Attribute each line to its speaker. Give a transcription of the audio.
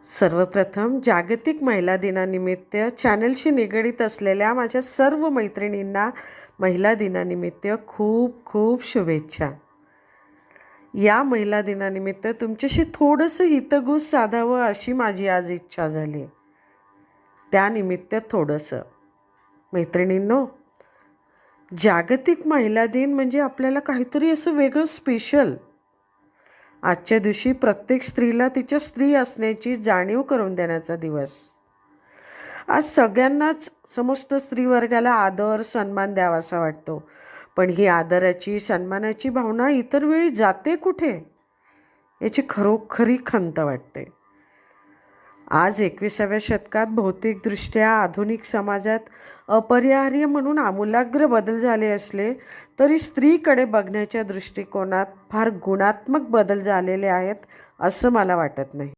Speaker 1: सर्वप्रथम जागतिक महिला दिनानिमित्त चॅनलशी निगडीत असलेल्या माझ्या सर्व मैत्रिणींना महिला दिनानिमित्त खूप खूप शुभेच्छा. या महिला दिनानिमित्त तुमच्याशी थोडंसं हितगुज साधावं अशी माझी आज इच्छा झाली. त्यानिमित्त थोडंसं मैत्रिणींनो, जागतिक महिला दिन म्हणजे आपल्याला काहीतरी असं वेगळं स्पेशल. आजच्या दिवशी प्रत्येक स्त्रीला तिच्या स्त्री असण्याची जाणीव करून देण्याचा दिवस. आज सगळ्यांनाच समस्त स्त्रीवर्गाला आदर सन्मान द्यावासा वाटतो, पण ही आदराची सन्मानाची भावना इतर वेळी जाते कुठे याची खरोखरी खंत वाटते. आज 21व्या शतकात भौतिकदृष्ट्या आधुनिक समाजात अपरिहार्य म्हणून आमूलाग्र बदल झाले असले तरी स्त्रीकडे बघण्याच्या दृष्टिकोनात फार गुणात्मक बदल झालेले आहेत असं मला वाटत नाही.